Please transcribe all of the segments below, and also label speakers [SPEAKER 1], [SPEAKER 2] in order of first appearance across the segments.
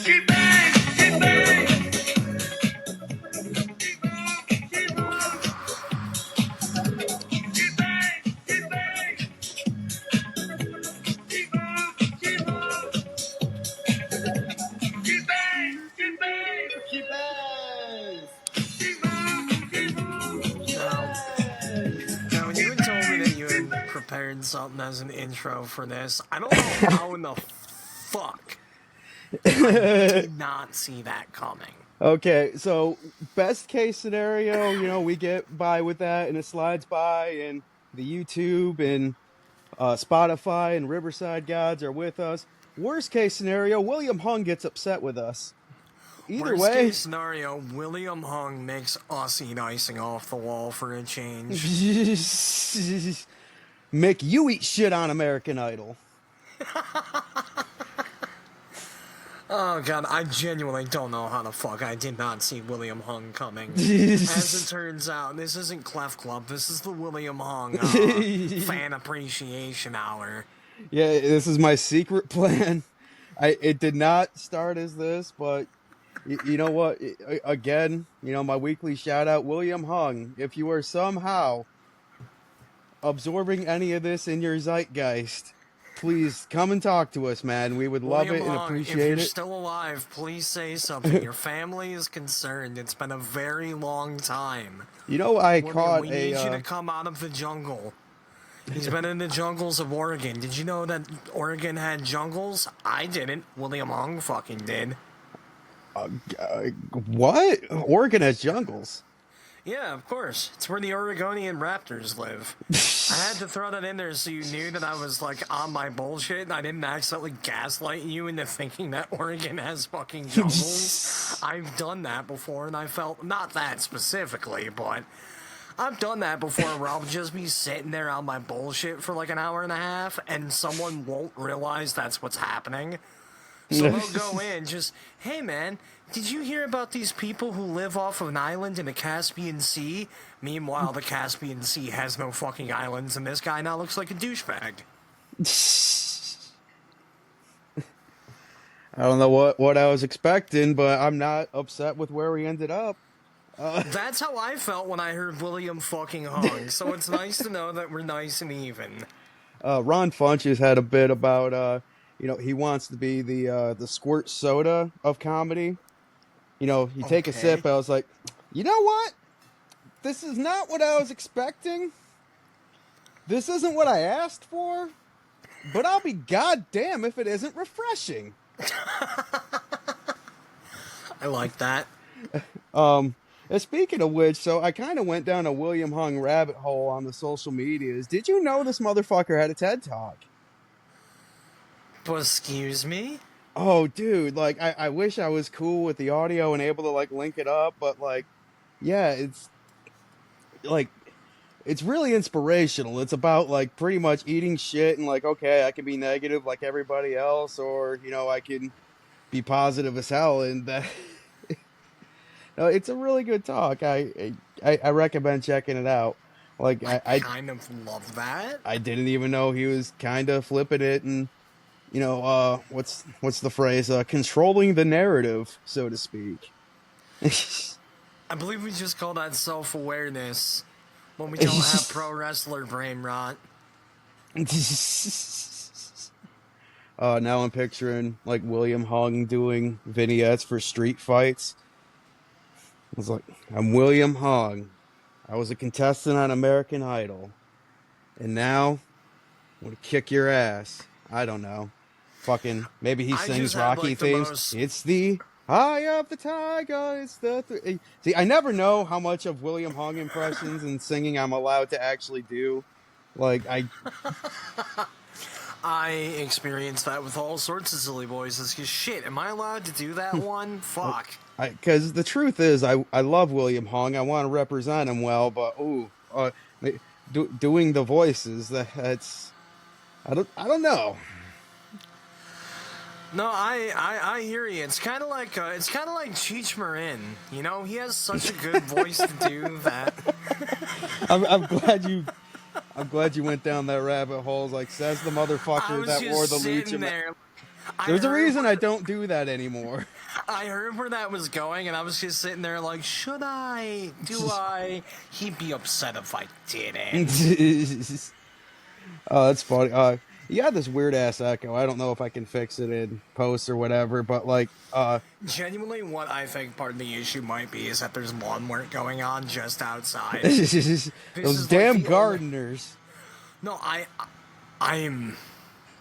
[SPEAKER 1] Now, now, when you had told me that you had prepared something as an intro for this, I don't know how in the fuck I did not see that coming.
[SPEAKER 2] Okay, so best case scenario, we get by with that and it slides by and the YouTube and Spotify and Riverside gods are with us. Worst case scenario, William Hung gets upset with us. Either
[SPEAKER 1] Worst case
[SPEAKER 2] way,
[SPEAKER 1] scenario, William Hung makes us eat icing off the wall for a change.
[SPEAKER 2] Mick, you eat shit on American Idol.
[SPEAKER 1] Oh god, I genuinely don't know how the fuck I did not see William Hung coming. As it turns out, this isn't Clef Club, this is the William Hung fan appreciation hour.
[SPEAKER 2] Yeah, this is my secret plan. It did not start as this, but you know what? Again, my weekly shout out, William Hung. If you are somehow absorbing any of this in your zeitgeist, please come and talk to us, man. We would love
[SPEAKER 1] William
[SPEAKER 2] it and
[SPEAKER 1] Hung,
[SPEAKER 2] appreciate
[SPEAKER 1] if you're
[SPEAKER 2] it.
[SPEAKER 1] still alive, please say something. Your family is concerned. It's been a very long time.
[SPEAKER 2] I
[SPEAKER 1] William,
[SPEAKER 2] caught
[SPEAKER 1] we
[SPEAKER 2] a.
[SPEAKER 1] need you to come out of the jungle. He's been in the jungles of Oregon. Did you know that Oregon had jungles? I didn't. William Hung fucking did.
[SPEAKER 2] What? Oregon has jungles.
[SPEAKER 1] Yeah, of course. It's where the Oregonian raptors live. I had to throw that in there so you knew that I was, like, on my bullshit and I didn't accidentally gaslight you into thinking that Oregon has fucking jungles. I've done that before and I felt, not that specifically, but I've done that before where I'll just be sitting there on my bullshit for like an hour and a half and someone won't realize that's what's happening. So they'll go in just, hey man, did you hear about these people who live off of an island in the Caspian Sea? Meanwhile, the Caspian Sea has no fucking islands, and this guy now looks like a douchebag.
[SPEAKER 2] I don't know what I was expecting, but I'm not upset with where we ended up.
[SPEAKER 1] That's how I felt when I heard William fucking Hung, so it's nice to know that we're nice and even.
[SPEAKER 2] Ron Funches had a bit about, he wants to be the squirt soda of comedy. You take a sip, I was like, you know what? This is not what I was expecting. This isn't what I asked for. But I'll be goddamn if it isn't refreshing.
[SPEAKER 1] I like that.
[SPEAKER 2] Speaking of which, so I kind of went down a William Hung rabbit hole on the social medias. Did you know this motherfucker had a TED Talk?
[SPEAKER 1] Excuse me?
[SPEAKER 2] Oh, dude, I wish I was cool with the audio and able to, link it up, but, yeah, it's really inspirational. It's about, pretty much eating shit and, okay, I can be negative like everybody else, or, I can be positive as hell, and that... No, it's a really good talk. I recommend checking it out.
[SPEAKER 1] I kind of love that.
[SPEAKER 2] I didn't even know he was kind of flipping it and... what's the phrase? Controlling the narrative, so to speak.
[SPEAKER 1] I believe we just call that self-awareness when we don't have pro wrestler brain rot.
[SPEAKER 2] Now I'm picturing, William Hung doing vignettes for street fights. I was like, I'm William Hung. I was a contestant on American Idol. And now, I'm going to kick your ass. I don't know. Fucking, maybe he sings Rocky themes. It's the eye of the tiger. It's the... See, I never know how much of William Hung impressions and singing I'm allowed to actually do.
[SPEAKER 1] I experienced that with all sorts of silly voices. Cause shit, am I allowed to do that one? Fuck.
[SPEAKER 2] Because the truth is, I love William Hung. I want to represent him well, but doing the voices, that's... I don't know.
[SPEAKER 1] No, I hear you. It's kind of like Cheech Marin. He has such a good voice to do that.
[SPEAKER 2] I'm glad you went down that rabbit hole. Says the motherfucker that wore the lucha.
[SPEAKER 1] I
[SPEAKER 2] There's a
[SPEAKER 1] heard
[SPEAKER 2] reason I don't do that anymore.
[SPEAKER 1] I heard where that was going, and I was just sitting there like, should I? Do I? He'd be upset if I didn't.
[SPEAKER 2] Oh, that's funny. You got this weird ass echo. I don't know if I can fix it in post or whatever, but like,
[SPEAKER 1] Genuinely, what I think part of the issue might be is that there's lawn work going on just outside.
[SPEAKER 2] those
[SPEAKER 1] is like
[SPEAKER 2] damn
[SPEAKER 1] the only-
[SPEAKER 2] gardeners.
[SPEAKER 1] No, I'm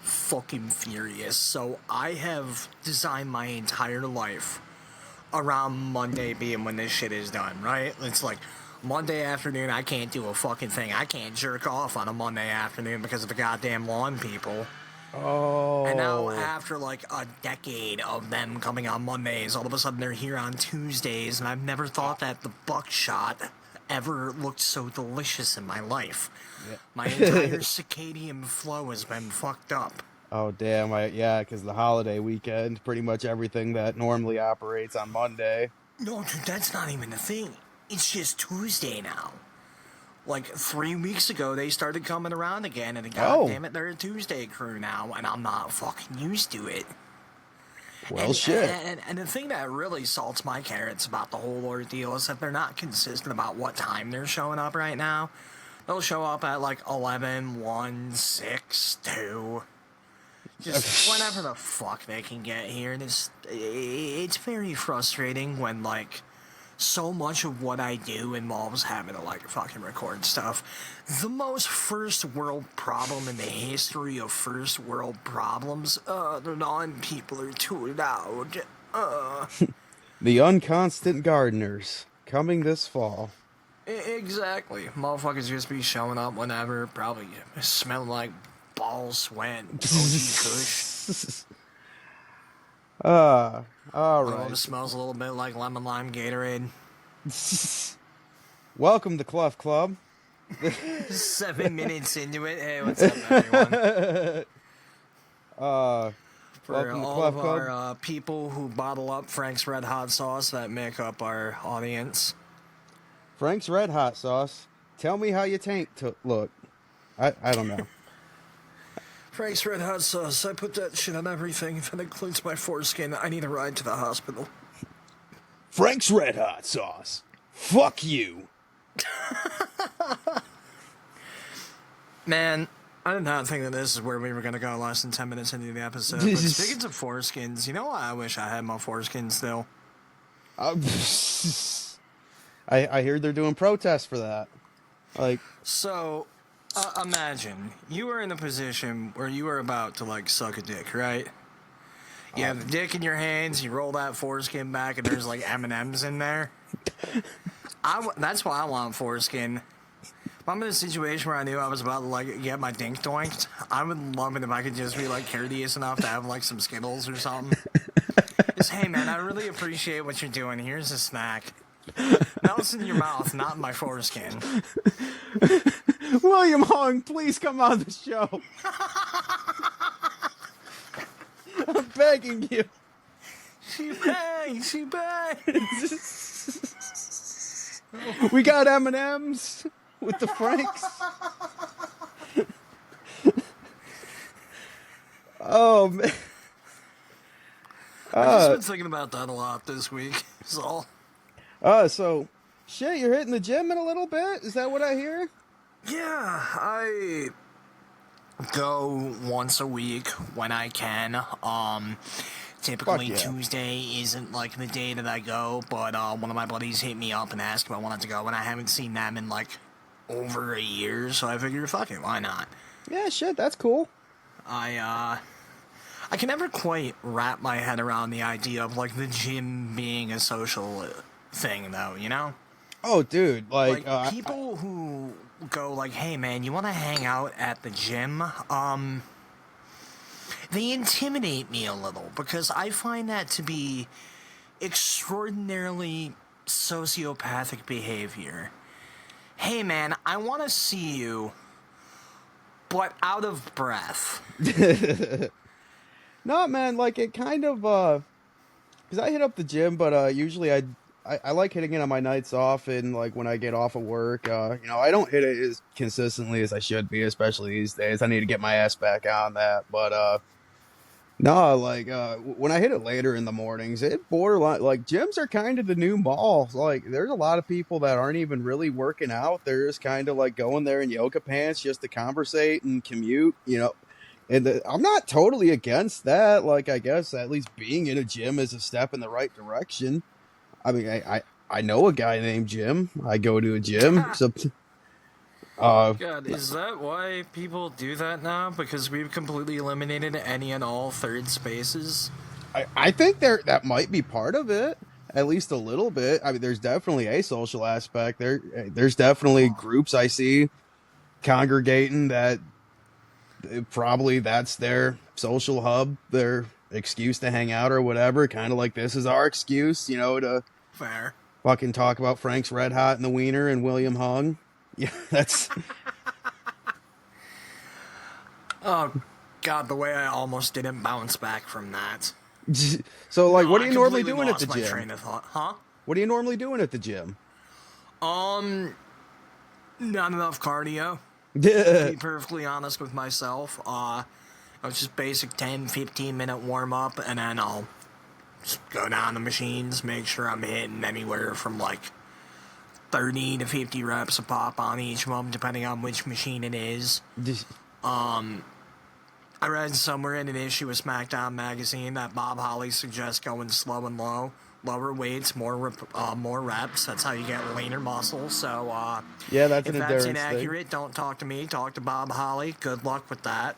[SPEAKER 1] fucking furious. So I have designed my entire life around Monday being when this shit is done, right? It's like Monday afternoon, I can't do a fucking thing. I can't jerk off on a Monday afternoon because of the goddamn lawn people.
[SPEAKER 2] Oh.
[SPEAKER 1] And now, after like a decade of them coming on Mondays, all of a sudden they're here on Tuesdays, and I've never thought that the buckshot ever looked so delicious in my life.
[SPEAKER 2] Yeah.
[SPEAKER 1] My entire circadian flow has been fucked up.
[SPEAKER 2] Oh damn! Yeah, because the holiday weekend, pretty much everything that normally operates on Monday.
[SPEAKER 1] No, dude, that's not even the thing. It's just Tuesday now. Like 3 weeks ago, they started coming around again, and goddamn it, they're a Tuesday crew now, and I'm not fucking used to it.
[SPEAKER 2] Well, shit.
[SPEAKER 1] And the thing that really salts my carrots about the whole ordeal is that they're not consistent about what time they're showing up right now. They'll show up at like 11, 1, 6, 2. Just whenever the fuck they can get here. And it's very frustrating when, like, so much of what I do involves having to, like, fucking record stuff. The most first world problem in the history of first world problems. The non-people are too loud.
[SPEAKER 2] The unconstant gardeners coming this fall.
[SPEAKER 1] Exactly. Motherfuckers just be showing up whenever, probably smelling like ball sweat, OG Kush.
[SPEAKER 2] All
[SPEAKER 1] One of them
[SPEAKER 2] right.
[SPEAKER 1] smells a little bit like lemon lime Gatorade.
[SPEAKER 2] Welcome to Clough Club.
[SPEAKER 1] 7 minutes into it. Hey, what's up, everyone? For
[SPEAKER 2] Welcome to
[SPEAKER 1] all
[SPEAKER 2] Clough
[SPEAKER 1] of
[SPEAKER 2] Club.
[SPEAKER 1] our people who bottle up Frank's Red Hot Sauce that make up our audience.
[SPEAKER 2] Frank's Red Hot Sauce. Tell me how your tank look. I don't know.
[SPEAKER 1] Frank's Red Hot Sauce. I put that shit on everything. If it includes my foreskin, I need a ride to the hospital.
[SPEAKER 2] Frank's Red Hot Sauce. Fuck you.
[SPEAKER 1] Man, I did not think that this is where we were going to go less than 10 minutes into the episode. But speaking of foreskins, you know what? I wish I had my foreskin still.
[SPEAKER 2] I hear they're doing protests for that. Like,
[SPEAKER 1] So, imagine you were in a position where you were about to, like, suck a dick, right? You have the dick in your hands, you roll that foreskin back, and there's, like, M&Ms in there. That's why I want foreskin. If I'm in a situation where I knew I was about to, like, get my dink doinked, I would love it if I could just be, like, courteous enough to have, like, some Skittles or something. Just, hey, man, I really appreciate what you're doing. Here's a snack. Now it's in your mouth, not in my foreskin.
[SPEAKER 2] William Hung, please come on the show. I'm begging you.
[SPEAKER 1] She bang.
[SPEAKER 2] We got M&Ms with the Franks. Oh, man.
[SPEAKER 1] I've just been thinking about that a lot this week, so...
[SPEAKER 2] So, shit, you're hitting the gym in a little bit? Is that what I hear?
[SPEAKER 1] Yeah, I go once a week when I can. Typically
[SPEAKER 2] Fuck yeah.
[SPEAKER 1] Tuesday isn't like the day that I go, but one of my buddies hit me up and asked if I wanted to go, and I haven't seen them in like over a year, so I figured, fuck it, why not?
[SPEAKER 2] Yeah, shit, that's cool.
[SPEAKER 1] I can never quite wrap my head around the idea of like the gym being a social thing, though, you know?
[SPEAKER 2] Oh, dude, like
[SPEAKER 1] people who go like, hey man, you want to hang out at the gym? They intimidate me a little because I find that to be extraordinarily sociopathic behavior. Hey man, I want to see you, but out of breath.
[SPEAKER 2] no, man, like it kind of, because I hit up the gym, but usually I like hitting it on my nights off and like when I get off of work. I don't hit it as consistently as I should be, especially these days. I need to get my ass back on that. But No, like when I hit it later in the mornings, it borderline like gyms are kind of the new malls. Like there's a lot of people that aren't even really working out. They're just kind of like going there in yoga pants just to conversate and commute, you know. And I'm not totally against that. Like I guess at least being in a gym is a step in the right direction. I mean, I know a guy named Jim. I go to a gym. So uh
[SPEAKER 1] God, is that why people do that now? Because we've completely eliminated any and all third spaces?
[SPEAKER 2] I think that might be part of it, at least a little bit. I mean, there's definitely a social aspect there. There's definitely groups I see congregating that probably that's their social hub, their excuse to hang out or whatever. Kind of like this is our excuse, you know, to
[SPEAKER 1] Fair.
[SPEAKER 2] fucking talk about Frank's Red Hot and the Wiener and William Hung. Yeah, that's
[SPEAKER 1] Oh, God, the way I almost didn't bounce back from that.
[SPEAKER 2] so. Like,
[SPEAKER 1] No,
[SPEAKER 2] what are
[SPEAKER 1] I
[SPEAKER 2] you normally
[SPEAKER 1] completely
[SPEAKER 2] doing at the
[SPEAKER 1] lost my
[SPEAKER 2] gym?
[SPEAKER 1] train of thought. Huh?
[SPEAKER 2] What are you normally doing at the gym?
[SPEAKER 1] Um, Not enough cardio.
[SPEAKER 2] Yeah.
[SPEAKER 1] Be perfectly honest with myself. It's just basic 10, 15-minute warm up, and then I'll just go down the machines, make sure I'm hitting anywhere from like 30 to 50 reps a pop on each of them, depending on which machine it is. I read somewhere in an issue of SmackDown magazine that Bob Holly suggests going slow and low. Lower weights, more reps. That's how you get leaner muscles. So,
[SPEAKER 2] Yeah, that's
[SPEAKER 1] if
[SPEAKER 2] an
[SPEAKER 1] that's
[SPEAKER 2] endurance thing.
[SPEAKER 1] inaccurate, don't talk to me. Talk to Bob Holly. Good luck with that.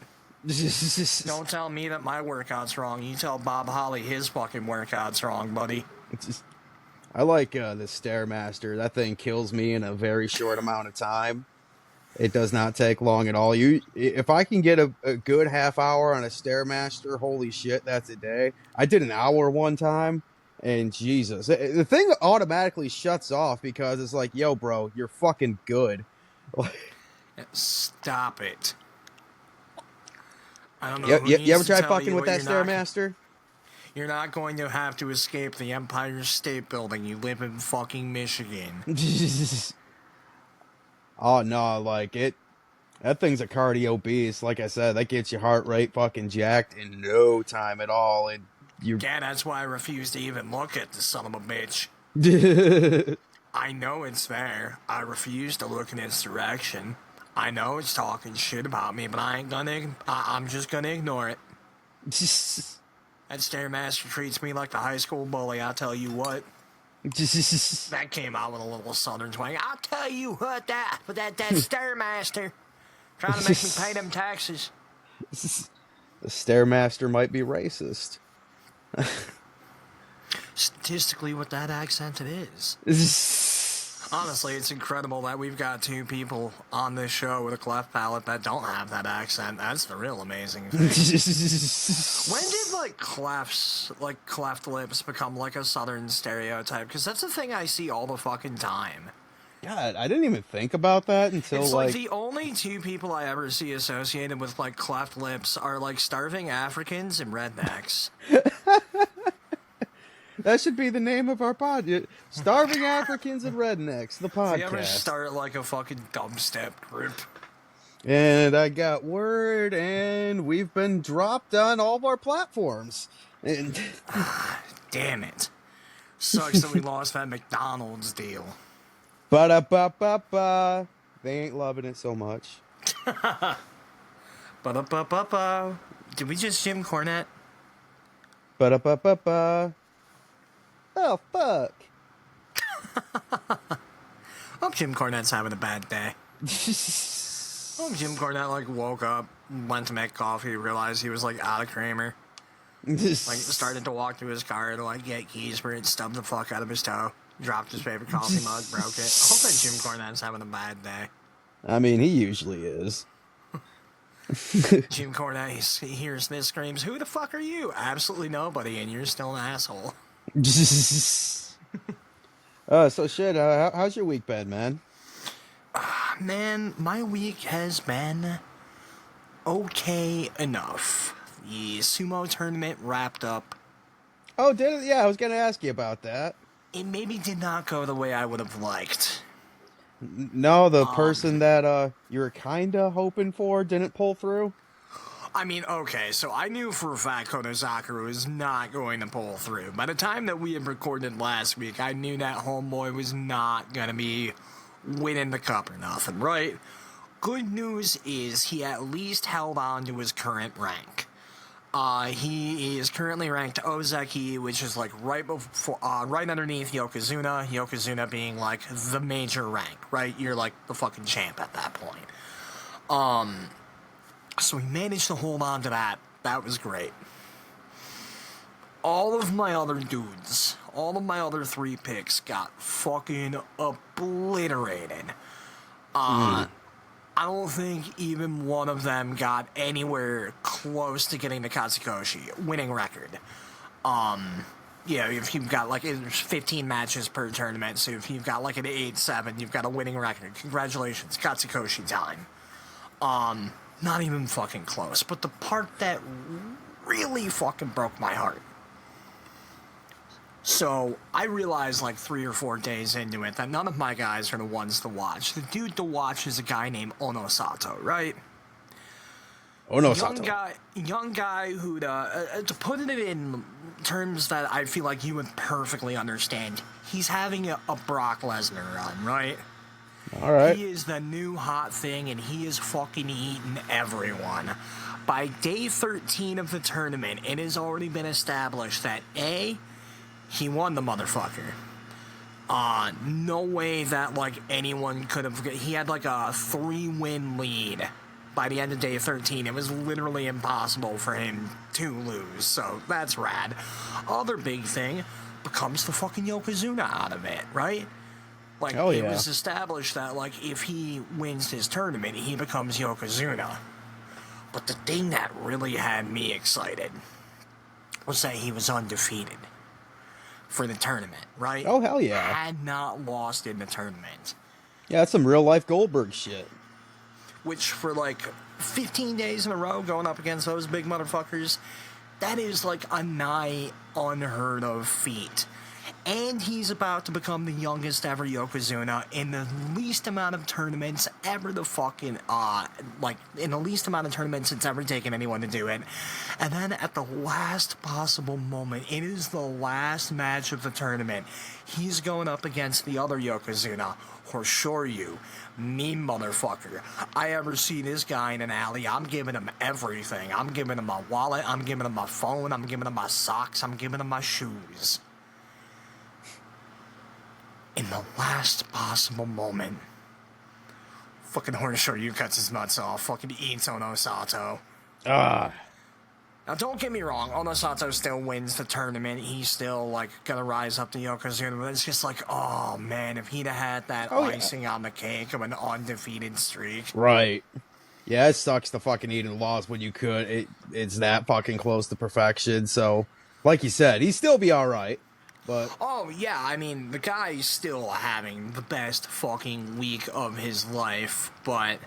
[SPEAKER 1] Don't tell me that my workout's wrong. You tell Bob Holly his fucking workout's wrong, buddy.
[SPEAKER 2] I like the Stairmaster. That thing kills me in a very short amount of time. It does not take long at all. If I can get a good half hour on a Stairmaster, holy shit, that's a day. I did an hour one time, and Jesus, the thing automatically shuts off because it's like, yo, bro, you're fucking good.
[SPEAKER 1] Stop it. I don't know
[SPEAKER 2] You,
[SPEAKER 1] who
[SPEAKER 2] you,
[SPEAKER 1] needs
[SPEAKER 2] you ever
[SPEAKER 1] to
[SPEAKER 2] try
[SPEAKER 1] tell
[SPEAKER 2] fucking
[SPEAKER 1] you
[SPEAKER 2] with
[SPEAKER 1] what
[SPEAKER 2] that Stairmaster?
[SPEAKER 1] you're not going to have to escape the Empire State Building. You live in fucking Michigan.
[SPEAKER 2] Oh no, like it. That thing's a cardio beast. Like I said, that gets your heart rate fucking jacked in no time at all. And you,
[SPEAKER 1] Yeah, that's why I refuse to even look at the son of a bitch. I know it's there. I refuse to look in its direction. I know it's talking shit about me, but I'm just gonna ignore it. That Stairmaster treats me like the high school bully, I'll tell you what. That came out with a little southern twang. I'll tell you what, that Stairmaster. Trying to make me pay them taxes.
[SPEAKER 2] the Stairmaster might be racist.
[SPEAKER 1] Statistically, with that accent, it is. Honestly, it's incredible that we've got two people on this show with a cleft palate that don't have that accent. That's the real amazing thing. When did cleft lips become like a southern stereotype? Because that's a thing I see all the fucking time.
[SPEAKER 2] God, I didn't even think about that until
[SPEAKER 1] It's the only two people I ever see associated with like cleft lips are like starving Africans and rednecks.
[SPEAKER 2] that should be the name of our pod. Starving Africans and Rednecks, the podcast.
[SPEAKER 1] If you ever start like a fucking dubstep group.
[SPEAKER 2] And I got word, and we've been dropped on all of our platforms. And
[SPEAKER 1] Damn it. Sucks that we lost that McDonald's deal.
[SPEAKER 2] ba-da-ba-ba-ba. They ain't loving it so much.
[SPEAKER 1] Ba-da-ba-ba-ba. Did we just Jim Cornette?
[SPEAKER 2] Ba-da-ba-ba-ba. Oh, fuck.
[SPEAKER 1] Hope Jim Cornette's having a bad day. Hope Jim Cornette woke up, went to make coffee, realized he was out of creamer. Started to walk to his car to get keys for it, stubbed the fuck out of his toe, dropped his favorite coffee mug, broke it. I hope that Jim Cornette's having a bad day.
[SPEAKER 2] I mean, he usually is.
[SPEAKER 1] Jim Cornette, he hears this, screams, "Who the fuck are you?" Absolutely nobody, and you're still an asshole.
[SPEAKER 2] So shit, how's your week been, man?
[SPEAKER 1] Man, my week has been okay enough. The sumo tournament wrapped up.
[SPEAKER 2] Oh, did it? Yeah, I was gonna ask you about that.
[SPEAKER 1] It maybe did not go the way I would have liked.
[SPEAKER 2] No, the person that you were kinda hoping for didn't pull through?
[SPEAKER 1] I mean, okay, so I knew for a fact Kodozakura was not going to pull through. By the time that we had recorded last week, I knew that homeboy was not going to be winning the cup or nothing, right? Good news is he at least held on to his current rank. He is currently ranked Ozeki, which is like right before, right underneath Yokozuna. Yokozuna being like the major rank, right? You're like the fucking champ at that point. So he managed to hold on to that. That was great. All of my other dudes, all of my other 3 picks got fucking obliterated. I don't think even one of them got anywhere close to getting the Katsukoshi winning record. Yeah, if you've got like, there's 15 matches per tournament, so if you've got like an 8-7, you've got a winning record. Congratulations, Katsukoshi time. Not even fucking close. But the part that really fucking broke my heart. So, I realized like 3 or 4 days into it that none of my guys are the ones to watch. The dude to watch is a guy named Ono Sato, right?
[SPEAKER 2] Ono Sato.
[SPEAKER 1] Young guy who, to put it in terms that I feel like you would perfectly understand, he's having a Brock Lesnar run, right?
[SPEAKER 2] All right.
[SPEAKER 1] He is the new hot thing, and he is fucking eating everyone. By day 13 of the tournament, it has already been established that A, he won the motherfucker. No way that, like, anyone could have... He had, like, a 3-win lead by the end of day 13. It was literally impossible for him to lose, so that's rad. Other big thing becomes the fucking Yokozuna out of it, right? Like,
[SPEAKER 2] Hell
[SPEAKER 1] it
[SPEAKER 2] yeah.
[SPEAKER 1] was established that, like, if he wins his tournament, he becomes Yokozuna. But the thing that really had me excited was that he was undefeated for the tournament, right?
[SPEAKER 2] Oh, hell yeah.
[SPEAKER 1] Had not lost in the tournament.
[SPEAKER 2] Yeah, that's some real life Goldberg shit.
[SPEAKER 1] Which, for, like, 15 days in a row going up against those big motherfuckers, that is, like, a nigh unheard of feat. And he's about to become the youngest ever Yokozuna in the least amount of tournaments ever the fucking, in the least amount of tournaments it's ever taken anyone to do it. And then at the last possible moment, it is the last match of the tournament, he's going up against the other Yokozuna, Hoshoryu. Me motherfucker. I ever see this guy in an alley, I'm giving him everything. I'm giving him my wallet, I'm giving him my phone, I'm giving him my socks, I'm giving him my shoes. In the last possible moment, fucking Hoshoryu cuts his nuts off, fucking eats Ono Sato.
[SPEAKER 2] Ah.
[SPEAKER 1] Now, don't get me wrong, Ono Sato still wins the tournament. He's still, like, gonna rise up to Yokozuna, but it's just like, oh, man, if he'd have had that icing on the cake of an undefeated streak.
[SPEAKER 2] Right. Yeah, it sucks to fucking eat and lost when you could. It's that fucking close to perfection, so, like you said, he'd still be alright. But
[SPEAKER 1] oh, yeah, I mean, the guy's still having the best fucking week of his life, but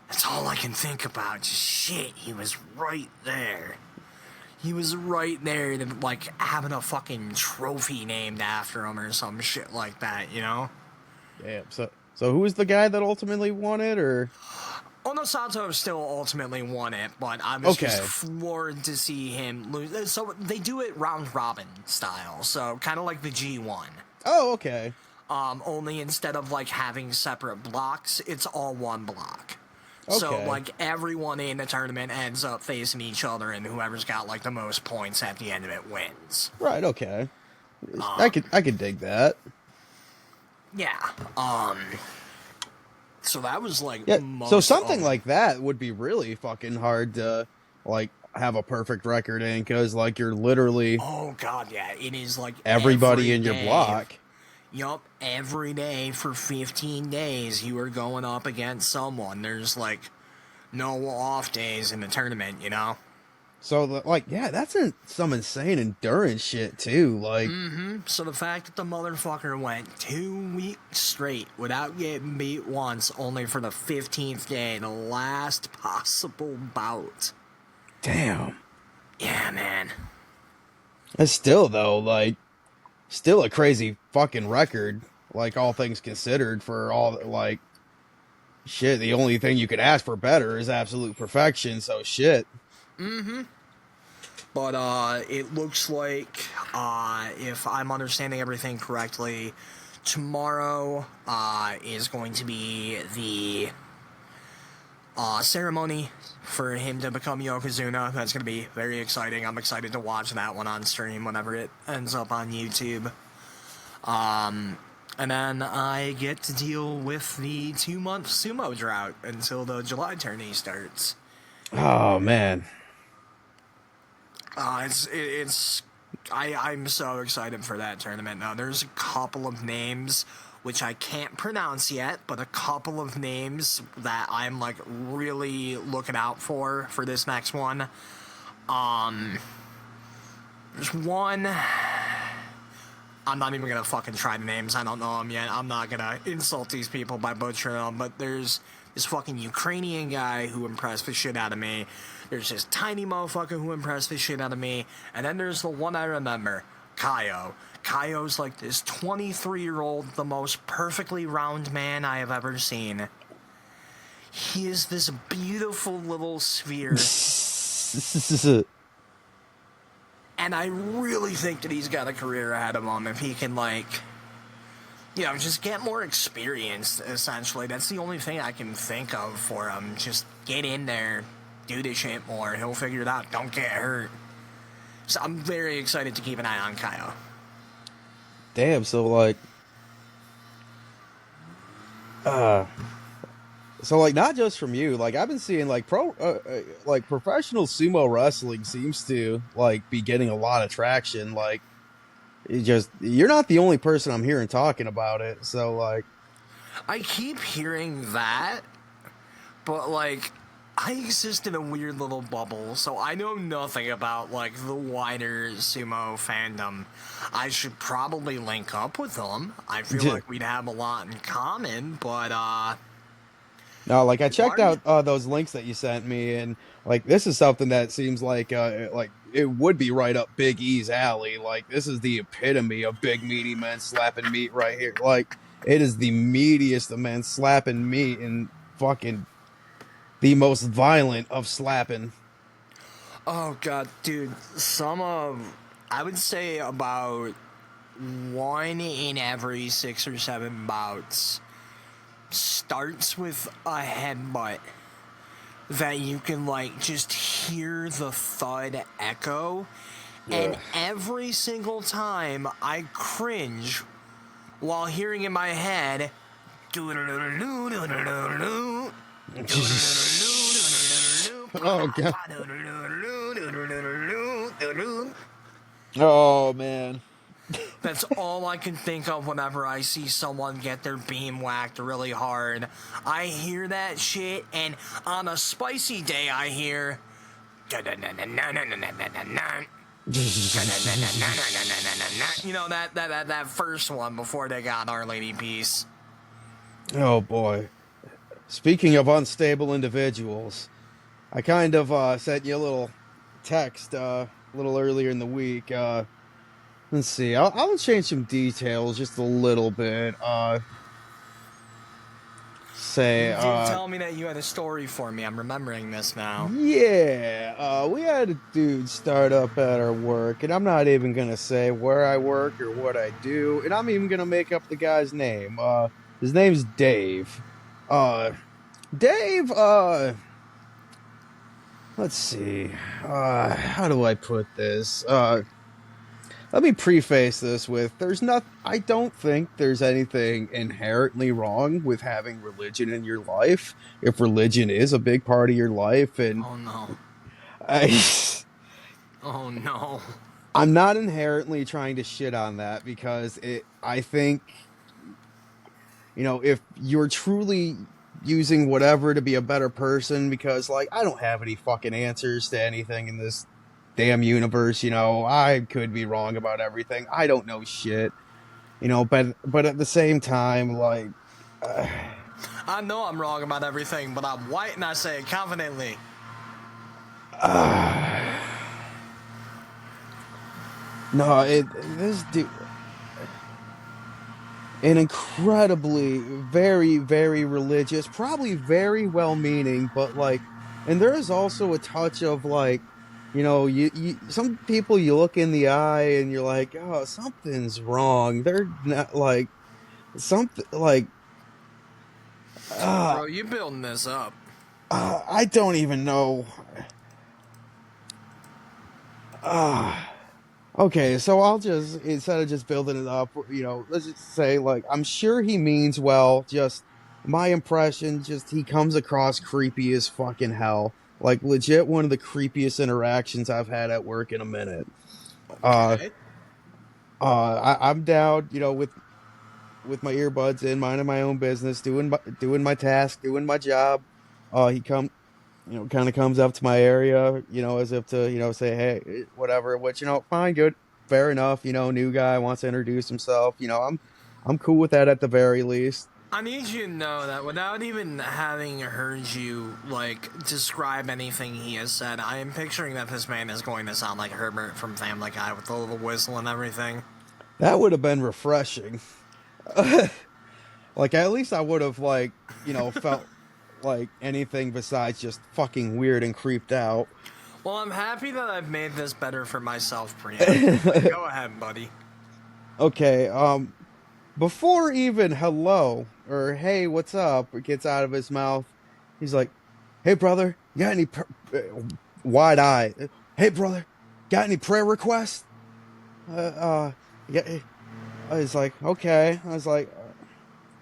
[SPEAKER 1] that's all I can think about. Just shit, he was right there. He was right there, to, like, having a fucking trophy named after him or some shit like that, you know?
[SPEAKER 2] damn, so who was the guy that ultimately won it, or?
[SPEAKER 1] Ono Sato still ultimately won it, but I was
[SPEAKER 2] Okay.
[SPEAKER 1] just floored to see him lose. So they do it round robin style, so kind of like the G1.
[SPEAKER 2] Oh, okay.
[SPEAKER 1] Only instead of like having separate blocks, it's all one block. So
[SPEAKER 2] Okay.
[SPEAKER 1] like everyone in the tournament ends up facing each other, and whoever's got like the most points at the end of it wins.
[SPEAKER 2] Right, okay. I could dig that.
[SPEAKER 1] Yeah. So that was like
[SPEAKER 2] Yeah.
[SPEAKER 1] most
[SPEAKER 2] So something
[SPEAKER 1] of-
[SPEAKER 2] like that would be really fucking hard to like have a perfect record in, because like you're literally
[SPEAKER 1] Oh god, yeah, it is like
[SPEAKER 2] everybody
[SPEAKER 1] every
[SPEAKER 2] in your
[SPEAKER 1] day.
[SPEAKER 2] block.
[SPEAKER 1] Yup, every day for 15 days you are going up against someone. There's like no off days in the tournament, you know?
[SPEAKER 2] So like, yeah, that's some insane endurance shit too. Like,
[SPEAKER 1] So the fact that the motherfucker went 2 weeks straight without getting beat once, only for the 15th day, the last possible bout.
[SPEAKER 2] damn.
[SPEAKER 1] Yeah, man.
[SPEAKER 2] That's still though, like, still a crazy fucking record. Like all things considered, for all like, shit, the only thing you could ask for better is absolute perfection. So shit.
[SPEAKER 1] But it looks like, if I'm understanding everything correctly, tomorrow is going to be the ceremony for him to become Yokozuna. That's going to be very exciting. I'm excited to watch that one on stream whenever it ends up on YouTube. And then I get to deal with the 2-month sumo drought until the July tourney starts.
[SPEAKER 2] Oh man.
[SPEAKER 1] I'm so excited for that tournament now. There's a couple of names which I can't pronounce yet, but a couple of names that I'm like really looking out for this next one. There's one. I'm not even gonna fucking try the names. I don't know them yet. I'm not gonna insult these people by butchering them. But there's this fucking Ukrainian guy who impressed the shit out of me. There's this tiny motherfucker who impressed the shit out of me. And then there's the one I remember, Kaio. Kaio's like this 23-year-old, the most perfectly round man I have ever seen. He is this beautiful little sphere. And I really think that he's got a career ahead of him if he can, like, you know, just get more experience, essentially. That's the only thing I can think of for him. Just get in there, do the shit more. He'll figure it out. Don't get hurt. So I'm very excited to keep an eye on Kaio.
[SPEAKER 2] Damn, so like not just from you, like I've been seeing like like professional sumo wrestling seems to like be getting a lot of traction. Like you're not the only person I'm hearing talking about it. So like
[SPEAKER 1] I keep hearing that, but like I exist in a weird little bubble, so I know nothing about like the wider sumo fandom. I should probably link up with them. I feel like we'd have a lot in common, but
[SPEAKER 2] no, like I checked out those links that you sent me, and like this is something that seems like it would be right up Big E's alley. Like this is the epitome of big meaty men slapping meat right here. Like it is the meatiest of men slapping meat and fucking the most violent of slapping.
[SPEAKER 1] oh god, dude, I would say about 1 in every 6 or 7 bouts starts with a headbutt that you can like just hear the thud echo, and every single time I cringe while hearing in my head
[SPEAKER 2] Oh god. Oh man.
[SPEAKER 1] That's all I can think of whenever I see someone get their beam whacked really hard. I hear that shit, and on a spicy day I hear you know, that first one before they got Our Lady Peace.
[SPEAKER 2] Oh boy. Speaking of unstable individuals, I kind of sent you a little text a little earlier in the week. Let's see. I'll change some details just a little bit.
[SPEAKER 1] You did tell me that you had a story for me. I'm remembering this now.
[SPEAKER 2] Yeah. We had a dude start up at our work, and I'm not even gonna say where I work or what I do, and I'm even gonna make up the guy's name. His name's Dave. Dave. Let's see. How do I put this? Let me preface this with I don't think there's anything inherently wrong with having religion in your life. If religion is a big part of your life, and
[SPEAKER 1] oh no. Oh no.
[SPEAKER 2] I'm not inherently trying to shit on that because I think, you know, if you're truly using whatever to be a better person, because like I don't have any fucking answers to anything in this damn universe, you know, I could be wrong about everything. I don't know shit, you know, but at the same time, like
[SPEAKER 1] I know I'm wrong about everything, but I'm white and I say it confidently.
[SPEAKER 2] No, this dude, and incredibly, very, very religious, probably very well meaning, but like, and there is also a touch of like, some people you look in the eye and you're like, oh, something's wrong. They're not like, something like, uh,
[SPEAKER 1] Bro, you building this up.
[SPEAKER 2] I don't even know. Uh, okay, so I'll just, instead of just building it up, let's just say, like, I'm sure he means well, just my impression, just he comes across creepy as fucking hell. Like, legit one of the creepiest interactions I've had at work in a minute. Uh,
[SPEAKER 1] Okay.
[SPEAKER 2] I'm down, with my earbuds in, minding my own business, doing my task, doing my job. He kind of comes up to my area, as if to, say, hey, whatever, which, fine, good, fair enough, new guy wants to introduce himself, I'm cool with that at the very least.
[SPEAKER 1] I need you to know that without even having heard you, like, describe anything he has said, I am picturing that this man is going to sound like Herbert from Family Guy with the little whistle and everything.
[SPEAKER 2] That would have been refreshing. Like, at least I would have, like, felt like anything besides just fucking weird and creeped out.
[SPEAKER 1] Well, I'm happy that I've made this better for myself preemptively. Go ahead, buddy.
[SPEAKER 2] Okay, before even hello or hey, what's up gets out of his mouth, he's like, hey, brother, you got any wide eye? Hey, brother, got any prayer requests? Yeah. I was like, okay. I was like,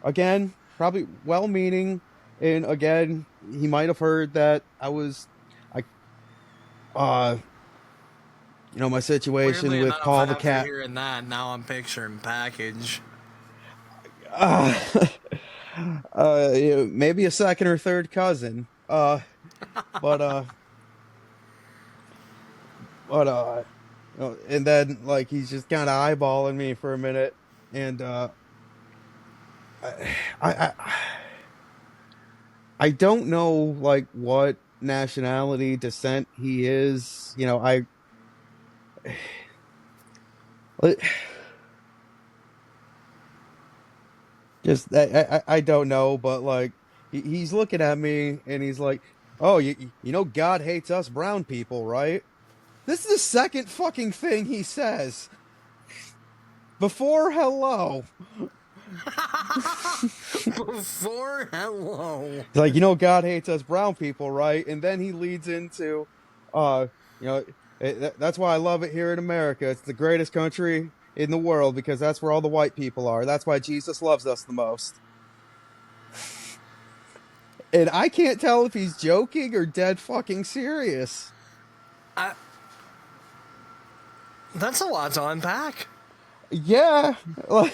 [SPEAKER 2] again, probably well meaning. And again, he might have heard that I, uh, my situation
[SPEAKER 1] Weirdly
[SPEAKER 2] with
[SPEAKER 1] enough,
[SPEAKER 2] Paul the
[SPEAKER 1] after
[SPEAKER 2] cat.
[SPEAKER 1] hearing that, now I'm picturing package.
[SPEAKER 2] Uh, maybe a second or third cousin. But, but, and then like he's just kind of eyeballing me for a minute, and I, I I don't know like what nationality descent he is. Just I don't know, but like he's looking at me and he's like, "Oh, you know God hates us brown people, right?" This is the second fucking thing he says before hello.
[SPEAKER 1] Before hello.
[SPEAKER 2] He's like, God hates us brown people, right? And then he leads into, uh, you know, that's why I love it here in America. It's the greatest country in the world because that's where all the white people are. That's why Jesus loves us the most. And I can't tell if he's joking or dead fucking serious.
[SPEAKER 1] That's a lot to unpack.
[SPEAKER 2] Yeah, and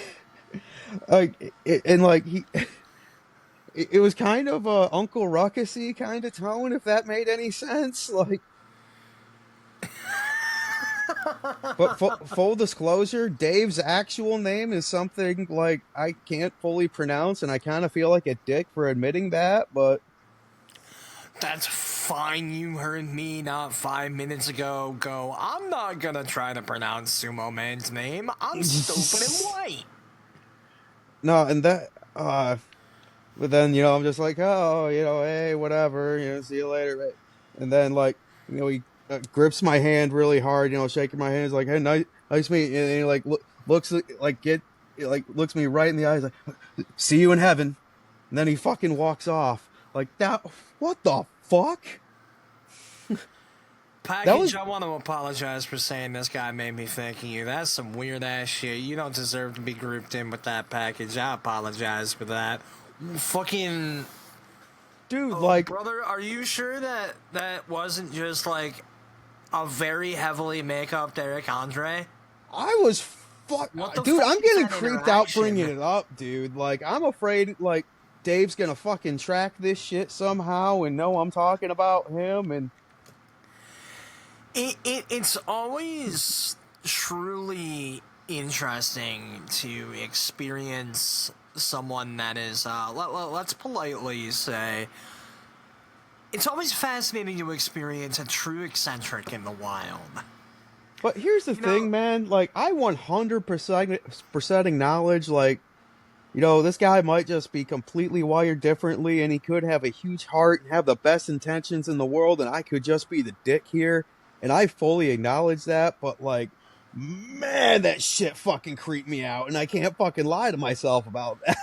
[SPEAKER 2] like it was kind of a Uncle Ruckusy kind of tone, if that made any sense. Like, but full disclosure, Dave's actual name is something like I can't fully pronounce, and I kind of feel like a dick for admitting that. But
[SPEAKER 1] That's fine. You heard me not 5 minutes ago go, I'm not gonna try to pronounce Sumo Man's name. I'm stupid and white.
[SPEAKER 2] no, and that but then I'm just like, oh, hey, whatever, see you later, right? And then like he grips my hand really hard, shaking my hand. He's like, hey, nice meet you. And he like looks like looks me right in the eyes, like, see you in heaven. And then he fucking walks off like that. What the fuck?
[SPEAKER 1] Package, I want to apologize for saying this guy made me think of you. That's some weird ass shit. You don't deserve to be grouped in with that package. I apologize for that. Fucking
[SPEAKER 2] dude, like,
[SPEAKER 1] brother, are you sure that that wasn't just like a very heavily make-upped Eric Andre?
[SPEAKER 2] I was dude, I'm getting creeped out bringing it up, dude. Like, I'm afraid like Dave's gonna fucking track this shit somehow and know I'm talking about him. And
[SPEAKER 1] it's always truly interesting to experience someone that is, let's politely say, it's always fascinating to experience a true eccentric in the wild.
[SPEAKER 2] But here's the thing, man. Like, I 100% acknowledge, like, You know, this guy might just be completely wired differently, and he could have a huge heart and have the best intentions in the world, and I could just be the dick here. And I fully acknowledge that, but like, man, that shit fucking creeped me out, and I can't fucking lie to myself about that.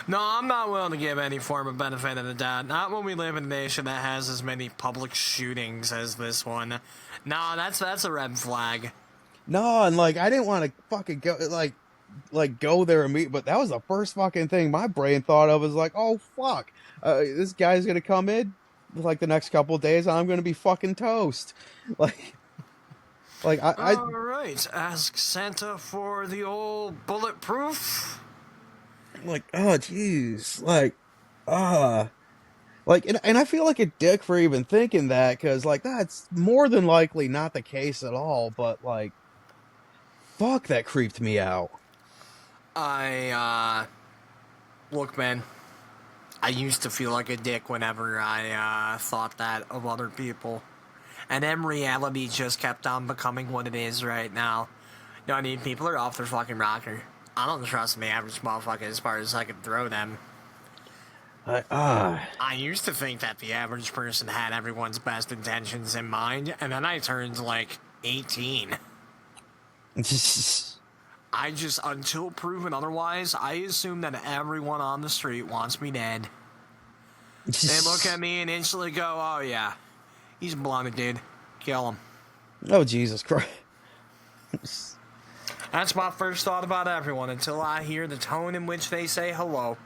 [SPEAKER 1] No, I'm not willing to give any form of benefit of the doubt. Not when we live in a nation that has as many public shootings as this one. No, that's a red flag.
[SPEAKER 2] No, and like, I didn't want to fucking go like go there and meet, but that was the first fucking thing my brain thought of. Was like, oh fuck, this guy's gonna come in like the next couple of days. I'm gonna be fucking toast. Like, I
[SPEAKER 1] All right, ask Santa for the old bulletproof.
[SPEAKER 2] like, oh jeez, like, and I feel like a dick for even thinking that, because like that's more than likely not the case at all. But like, fuck, that creeped me out.
[SPEAKER 1] I look, man. I used to feel like a dick whenever I thought that of other people. And then reality just kept on becoming what it is right now. No, I mean, people are off their fucking rocker. I don't trust the average motherfucker as far as I can throw them. I used to think that the average person had everyone's best intentions in mind, and then I turned like 18. I just, until proven otherwise, I assume that everyone on the street wants me dead. They look at me and instantly go, oh yeah, he's a blonde dude. Kill him.
[SPEAKER 2] Oh Jesus Christ.
[SPEAKER 1] That's my first thought about everyone until I hear the tone in which they say hello.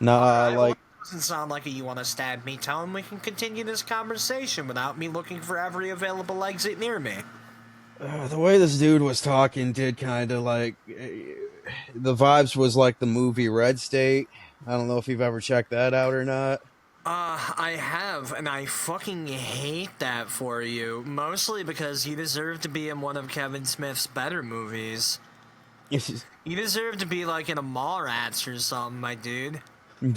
[SPEAKER 2] Nah,
[SPEAKER 1] Alright, well,
[SPEAKER 2] like,
[SPEAKER 1] it doesn't sound like a you want to stab me tone. We can continue this conversation without me looking for every available exit near me.
[SPEAKER 2] the way this dude was talking did kind of like the vibes was like the movie Red State. I don't know if you've ever checked that out or not.
[SPEAKER 1] I have, and I fucking hate that for you. Mostly because you deserve to be in one of Kevin Smith's better movies. You deserve to be like in a Mallrats or something, my dude. You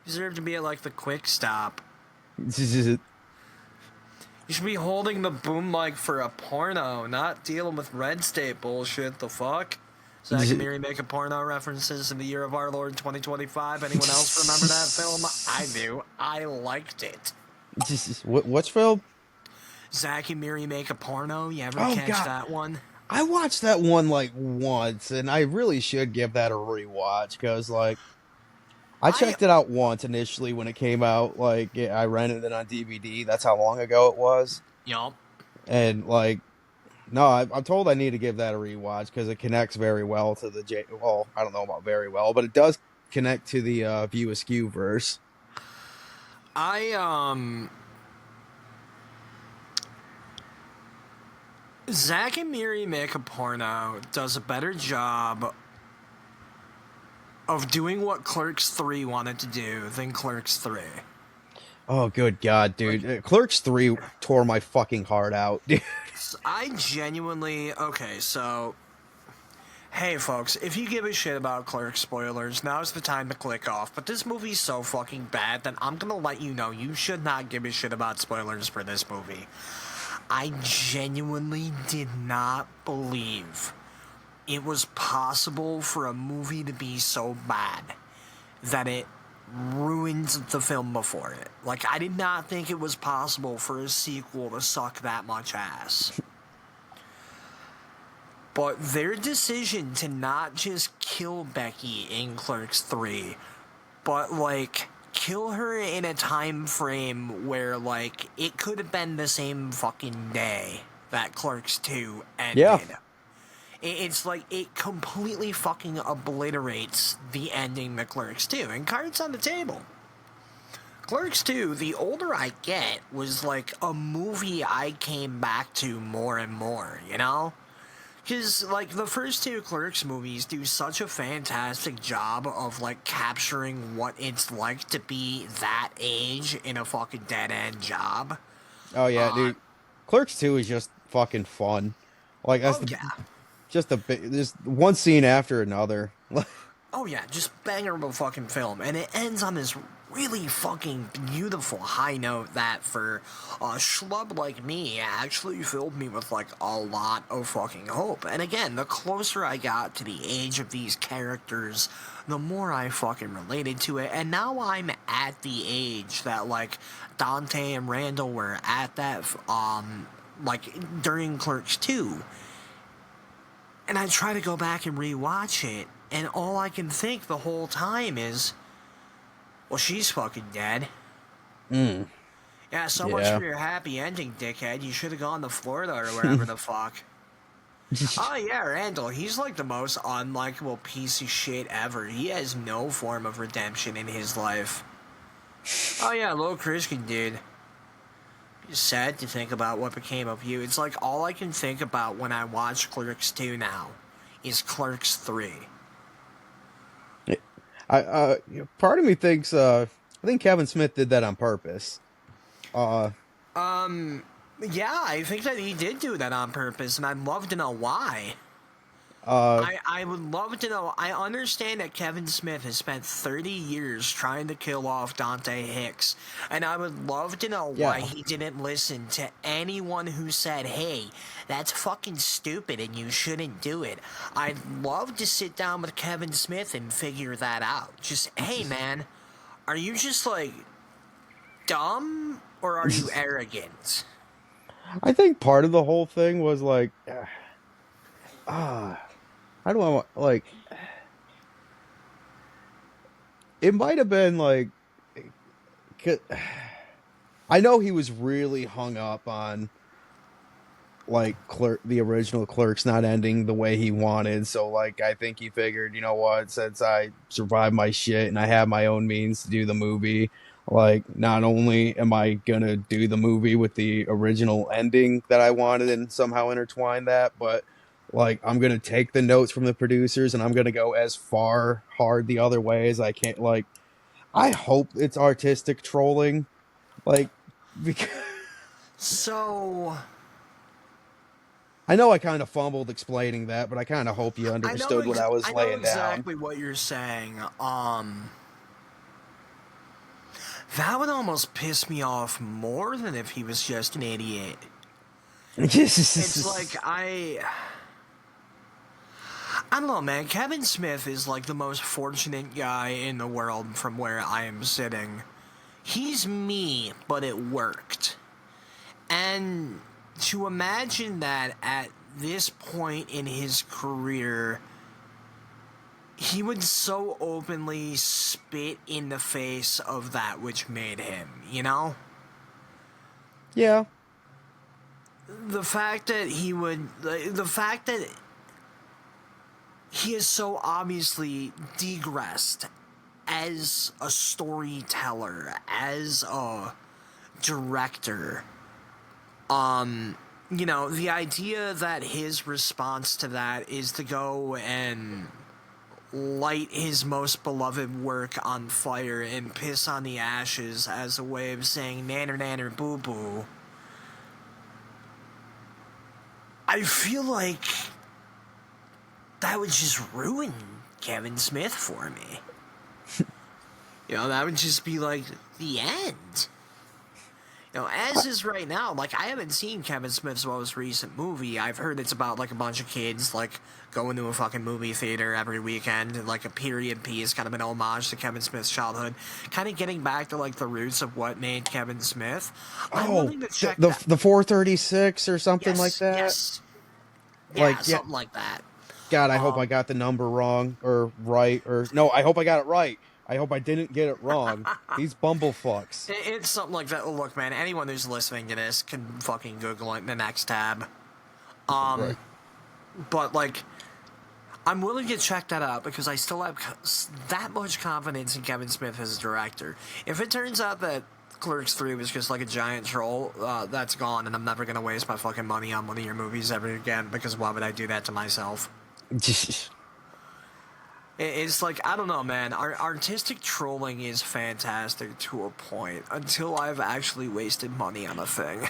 [SPEAKER 1] deserve to be at like the Quick Stop. You should be holding the boom mic for a porno, not dealing with Red State bullshit. The fuck? Zack and Miri making porno references in the year of our Lord 2025. Anyone else remember that film? I do. I liked it.
[SPEAKER 2] What's film?
[SPEAKER 1] Zack and Miri make a porno. You ever
[SPEAKER 2] Oh,
[SPEAKER 1] catch
[SPEAKER 2] God.
[SPEAKER 1] that one?
[SPEAKER 2] I watched that one like once, and I really should give that a rewatch, because like I checked it out once initially when it came out. Like, I rented it on DVD. That's how long ago it was.
[SPEAKER 1] Yup.
[SPEAKER 2] And like, no, I'm told I need to give that a rewatch because it connects very well to the well, I don't know about very well, but it does connect to the View Askew verse.
[SPEAKER 1] Zack and Miri make a porno does a better job of doing what Clerks 3 wanted to do than Clerks 3.
[SPEAKER 2] Oh, good God, dude. Clerks 3 tore my fucking heart out, dude.
[SPEAKER 1] I genuinely... Okay, so... Hey, folks, if you give a shit about Clerks spoilers, now's the time to click off. But this movie's so fucking bad that I'm gonna let you know you should not give a shit about spoilers for this movie. I genuinely did not believe it was possible for a movie to be so bad that it ruined the film before it. Like, I did not think it was possible for a sequel to suck that much ass. But their decision to not just kill Becky in Clerks 3, but, like, kill her in a time frame where, like, it could have been the same fucking day that Clerks 2 ended.
[SPEAKER 2] Yeah.
[SPEAKER 1] It's like, it completely fucking obliterates the ending to Clerks 2. And cards on the table. Clerks 2, the older I get, was like a movie I came back to more and more, you know? Because, like, the first two Clerks movies do such a fantastic job of, like, capturing what it's like to be that age in a fucking dead-end job.
[SPEAKER 2] Oh, yeah, dude. Clerks 2 is just fucking fun. Like, that's
[SPEAKER 1] yeah.
[SPEAKER 2] just a bit, there's one scene after another.
[SPEAKER 1] Oh yeah, just banger of a fucking film, and it ends on this really fucking beautiful high note that for a schlub like me actually filled me with like a lot of fucking hope. And again, the closer I got to the age of these characters, the more I fucking related to it. And now I'm at the age that like Dante and Randall were at that like during Clerks 2. And I try to go back and rewatch it, and all I can think the whole time is, well, she's fucking dead.
[SPEAKER 2] Mm.
[SPEAKER 1] Yeah, so much
[SPEAKER 2] Yeah.
[SPEAKER 1] for your happy ending, dickhead. You should have gone to Florida or wherever the fuck. Oh yeah, Randall, he's like the most unlikable piece of shit ever. He has no form of redemption in his life. Oh yeah, Low Christian dude. It's sad to think about what became of you. It's like all I can think about when I watch Clerks 2 now is Clerks 3.
[SPEAKER 2] Part of me thinks I think Kevin Smith did that on purpose. Uh,
[SPEAKER 1] Yeah, I think that he did do that on purpose, and I'd love to know why.
[SPEAKER 2] uh,
[SPEAKER 1] I would love to know. I understand that Kevin Smith has spent 30 years trying to kill off Dante Hicks, and I would love to know why
[SPEAKER 2] yeah.
[SPEAKER 1] he didn't listen to anyone who said, hey, that's fucking stupid and you shouldn't do it. I'd love to sit down with Kevin Smith and figure that out. Just, hey man, are you just like dumb or are you arrogant?
[SPEAKER 2] I think part of the whole thing was like, ah, how do I want like? It might have been like, 'cause- I know he was really hung up on like the original Clerks not ending the way he wanted. So like, I think he figured, you know what, since I survived my shit and I have my own means to do the movie, like not only am I gonna do the movie with the original ending that I wanted and somehow intertwine that, but like I'm gonna take the notes from the producers and I'm gonna go as far hard the other way as I can. Like, I hope it's artistic trolling, like because
[SPEAKER 1] So,
[SPEAKER 2] I know I kind of fumbled explaining that, but I kind of hope you understood what I was
[SPEAKER 1] I know
[SPEAKER 2] laying down.
[SPEAKER 1] exactly what you're saying. That would almost piss me off more than if he was just an idiot. It's like I don't know, man. Kevin Smith is like the most fortunate guy in the world from where I am sitting. He's me, but it worked. And to imagine that at this point in his career, he would so openly spit in the face of that which made him, you know?
[SPEAKER 2] Yeah,
[SPEAKER 1] The fact that he would. The fact that he is so obviously degressed as a storyteller, as a director. You know, the idea that his response to that is to go and light his most beloved work on fire and piss on the ashes as a way of saying nanner nanner boo boo. I feel like that would just ruin Kevin Smith for me. You know, that would just be like the end. You know, as is right now, like I haven't seen Kevin Smith's most recent movie. I've heard it's about like a bunch of kids like going to a fucking movie theater every weekend, like a period piece, kind of an homage to Kevin Smith's childhood, kind of getting back to like the roots of what made Kevin Smith. I'm
[SPEAKER 2] oh,
[SPEAKER 1] willing to
[SPEAKER 2] the
[SPEAKER 1] check
[SPEAKER 2] the,
[SPEAKER 1] that.
[SPEAKER 2] the 436 or something like
[SPEAKER 1] Yes,
[SPEAKER 2] that.
[SPEAKER 1] yes, yeah,
[SPEAKER 2] Like, yeah,
[SPEAKER 1] something like that.
[SPEAKER 2] God, I hope I
[SPEAKER 1] Um,
[SPEAKER 2] got the number wrong or right or no, I hope I got it right. I hope I didn't get it wrong. These bumblefucks.
[SPEAKER 1] it's something like that. Look, man, anyone who's listening to this can fucking Google it in the next tab.
[SPEAKER 2] Right.
[SPEAKER 1] But like, I'm willing to check that out because I still have that much confidence in Kevin Smith as a director. If it turns out that Clerks 3 was just like a giant troll, that's gone, and I'm never gonna waste my fucking money on one of your movies ever again because why would I do that to myself? It's like, I don't know, man. Artistic trolling is fantastic to a point until I've actually wasted money on a thing.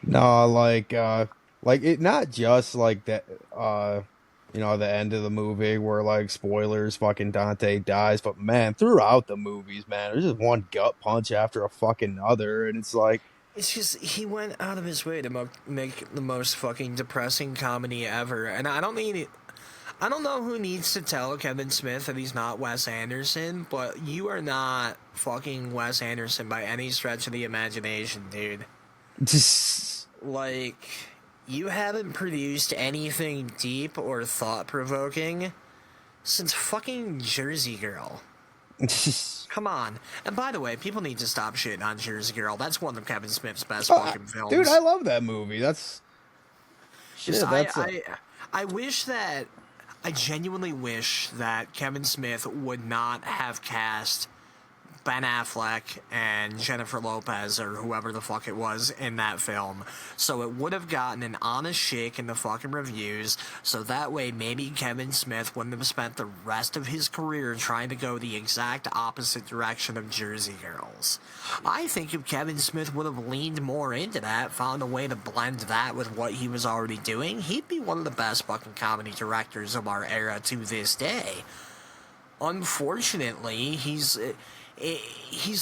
[SPEAKER 2] No, like it not just like that. You know, the end of the movie where, like, spoilers, fucking Dante dies. But man, throughout the movies, man, there's just one gut punch after a fucking other, and it's like,
[SPEAKER 1] It's just he went out of his way to make the most fucking depressing comedy ever, and I don't know who needs to tell Kevin Smith that he's not Wes Anderson, but you are not fucking Wes Anderson by any stretch of the imagination, dude. Like, you haven't produced anything deep or thought provoking since fucking Jersey Girl. Come on. And by the way, people need to stop shitting on Jersey Girl. That's one of Kevin Smith's best fucking films.
[SPEAKER 2] dude, I love that movie. That's shit.
[SPEAKER 1] Just,
[SPEAKER 2] That's
[SPEAKER 1] I wish that I genuinely wish that Kevin Smith would not have cast Ben Affleck and Jennifer Lopez or whoever the fuck it was in that film. So it would have gotten an honest shake in the fucking reviews. So that way maybe Kevin Smith wouldn't have spent the rest of his career trying to go the exact opposite direction of Jersey Girls. I think if Kevin Smith would have leaned more into that, found a way to blend that with what he was already doing, he'd be one of the best fucking comedy directors of our era to this day. Unfortunately, he's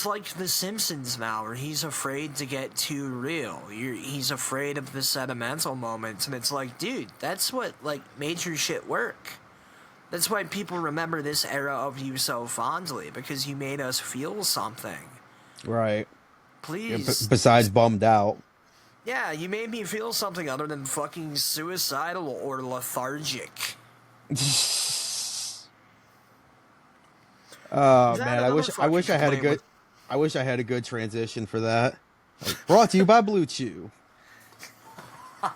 [SPEAKER 1] like The Simpsons now, where he's afraid to get too real. He's afraid of the sentimental moments, and it's like, dude, that's what, like, made your shit work. That's why people remember this era of you so fondly, because you made us feel something.
[SPEAKER 2] right.
[SPEAKER 1] Please.
[SPEAKER 2] Yeah, besides bummed out.
[SPEAKER 1] Yeah, you made me feel something other than fucking suicidal or lethargic.
[SPEAKER 2] Oh
[SPEAKER 1] That
[SPEAKER 2] man,
[SPEAKER 1] another
[SPEAKER 2] I wish I had a
[SPEAKER 1] fucking
[SPEAKER 2] good, I wish I had a good transition for that. Like, brought to you by Blue Chew.
[SPEAKER 1] Yeah,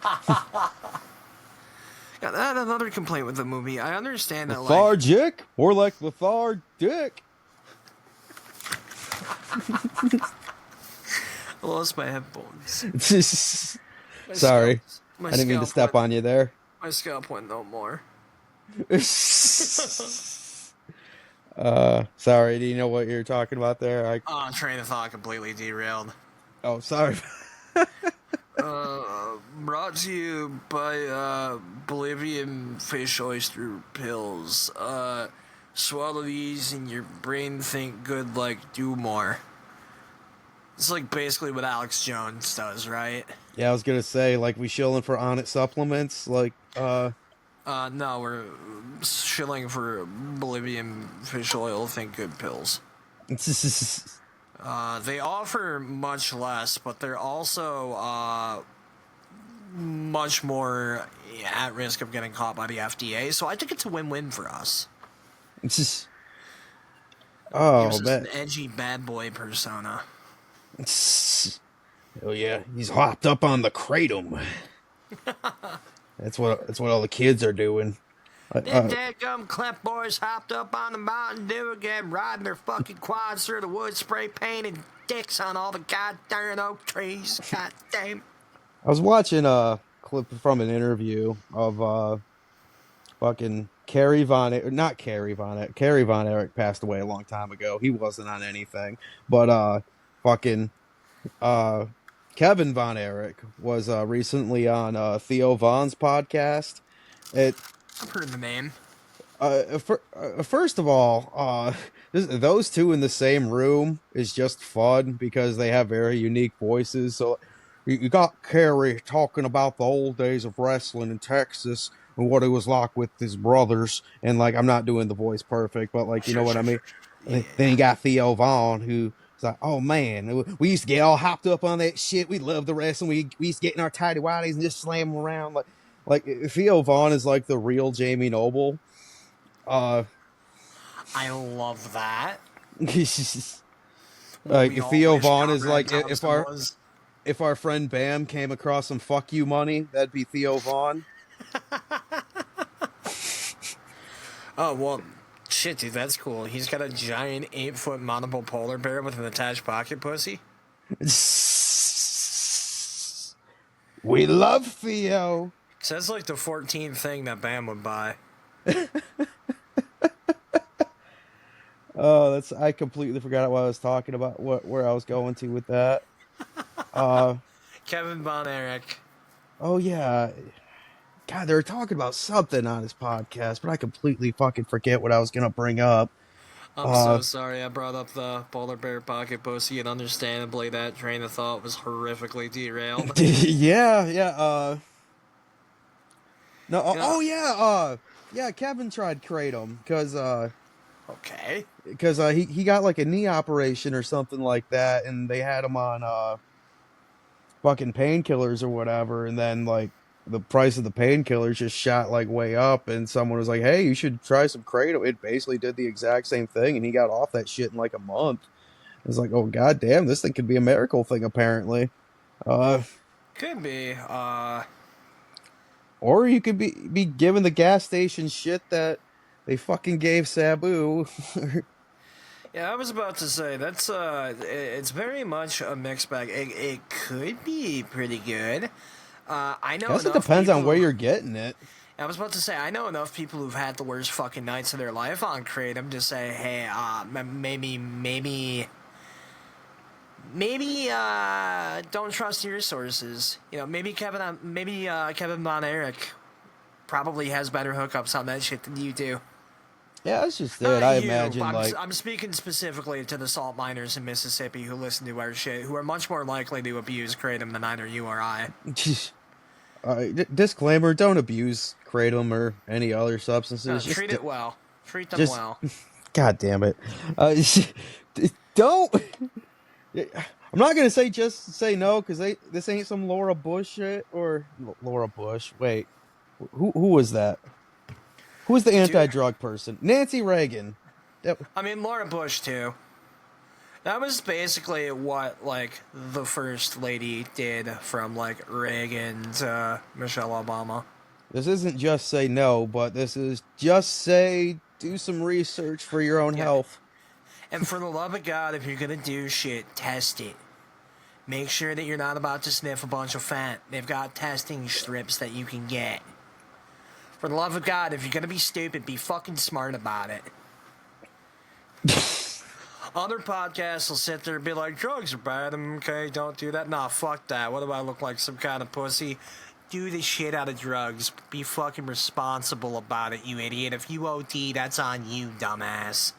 [SPEAKER 1] I had another complaint with the movie. I understand that, like,
[SPEAKER 2] Lethargic, or like lethargic.
[SPEAKER 1] I lost my headphones. My
[SPEAKER 2] Sorry,
[SPEAKER 1] scalp- my
[SPEAKER 2] I didn't mean to
[SPEAKER 1] scalp
[SPEAKER 2] step
[SPEAKER 1] went-
[SPEAKER 2] on you there.
[SPEAKER 1] My scalp went no more.
[SPEAKER 2] Sorry. Do you know what you're talking about there?
[SPEAKER 1] Train of thought completely derailed.
[SPEAKER 2] Oh, sorry.
[SPEAKER 1] Brought to you by Bolivian fish oyster pills. Swallow these and your brain think good, like, do more. It's like basically what Alex Jones does, right?
[SPEAKER 2] Yeah, I was gonna say, like, we shilling for Onnit supplements, like,
[SPEAKER 1] No, we're shilling for Bolivian fish oil think good pills. They offer much less, but they're also much more at risk of getting caught by the FDA. So I think it's a win-win for us.
[SPEAKER 2] Oh
[SPEAKER 1] Gives us
[SPEAKER 2] man.
[SPEAKER 1] an edgy bad boy persona.
[SPEAKER 2] Oh yeah, he's hopped up on the kratom. That's what all the kids are doing.
[SPEAKER 1] Them dadgum Clef boys hopped up on the Mountain Dew again, riding their fucking quads through the woods, spray painting dicks on all the goddamn oak trees. Goddamn.
[SPEAKER 2] I was watching a clip from an interview of fucking Carrie Von Erich, not Carrie Von Erich. Carrie Von Erich passed away a long time ago. He wasn't on anything, but fucking Kevin Von Erich was recently on Theo Von's podcast.
[SPEAKER 1] I've heard the name.
[SPEAKER 2] First of all, those two in the same room is just fun because they have very unique voices. So you got Kerry talking about the old days of wrestling in Texas and what it was like with his brothers. And, like, I'm not doing the voice perfect, but, like, you know what I mean?
[SPEAKER 1] Yeah.
[SPEAKER 2] Then you got Theo Vaughn, who's like, oh man, we used to get all hopped up on that shit. We loved the wrestling. We used to get in our tighty whities and just slam them around. Like Theo Vaughn is like the real Jamie Noble.
[SPEAKER 1] I love that.
[SPEAKER 2] Like
[SPEAKER 1] We all
[SPEAKER 2] Theo
[SPEAKER 1] wish
[SPEAKER 2] Vaughn is
[SPEAKER 1] Conrad
[SPEAKER 2] like
[SPEAKER 1] Thompson
[SPEAKER 2] if our friend Bam came across some fuck you money, that'd be Theo Vaughn.
[SPEAKER 1] Oh, well, shit, dude, that's cool. He's got a giant 8-foot montable polar bear with an attached pocket pussy.
[SPEAKER 2] We love Theo.
[SPEAKER 1] So that's like the 14th thing that Bam would buy.
[SPEAKER 2] Oh, I completely forgot what I was talking about, where I was going to with that.
[SPEAKER 1] Kevin Von Erich.
[SPEAKER 2] Oh yeah. God, they were talking about something on his podcast, but I completely fucking forget what I was gonna bring up.
[SPEAKER 1] I'm
[SPEAKER 2] Uh,
[SPEAKER 1] so sorry I brought up the polar bear pocket pussy, and understandably that train of thought was horrifically derailed.
[SPEAKER 2] yeah, yeah. No,
[SPEAKER 1] You know,
[SPEAKER 2] yeah. Kevin tried kratom
[SPEAKER 1] okay.
[SPEAKER 2] because he got like a knee operation or something like that, and they had him on fucking painkillers or whatever, and then like the price of the painkillers just shot like way up, and someone was like, "Hey, you should try some kratom." It basically did the exact same thing, and he got off that shit in like a month. It's like, oh god damn, this thing could be a miracle thing apparently. Uh,
[SPEAKER 1] Could be.
[SPEAKER 2] or you could be given the gas station shit that they fucking gave Sabu.
[SPEAKER 1] Yeah, I was about to say that's it's very much a mixed bag. It could be pretty good. I know
[SPEAKER 2] Guess it
[SPEAKER 1] enough
[SPEAKER 2] depends on
[SPEAKER 1] people.
[SPEAKER 2] where you're getting it.
[SPEAKER 1] I was about to say I know enough people who've had the worst fucking nights of their life on kratom to say, hey, maybe don't trust your sources. You know, maybe Kevin Von Erich probably has better hookups on that shit than you do.
[SPEAKER 2] Yeah, that's just it.
[SPEAKER 1] Not
[SPEAKER 2] I
[SPEAKER 1] you.
[SPEAKER 2] imagine
[SPEAKER 1] I'm speaking specifically to the salt miners in Mississippi who listen to our shit, who are much more likely to abuse kratom than either you or I.
[SPEAKER 2] disclaimer: don't abuse kratom or any other substances.
[SPEAKER 1] Treat it well. Treat them
[SPEAKER 2] just
[SPEAKER 1] well.
[SPEAKER 2] God damn it. Don't. I'm not gonna say just say no because this ain't some Laura Bush shit or Laura Bush. Wait, who was that? Who was the anti-drug person? Nancy Reagan.
[SPEAKER 1] I mean, Laura Bush too. That was basically what like the first lady did from like Reagan to Michelle Obama.
[SPEAKER 2] This isn't just say no, but this is just say do some research for your own
[SPEAKER 1] Yeah.
[SPEAKER 2] health.
[SPEAKER 1] And for the love of God, if you're gonna do shit, test it. Make sure that you're not about to sniff a bunch of fat. They've got testing strips that you can get. For the love of God, if you're gonna be stupid, be fucking smart about it. Other podcasts will sit there and be like, drugs are bad, okay, don't do that. Nah, fuck that. What do I look like, some kind of pussy? Do the shit out of drugs. Be fucking responsible about it, you idiot. If you OD, that's on you, dumbass.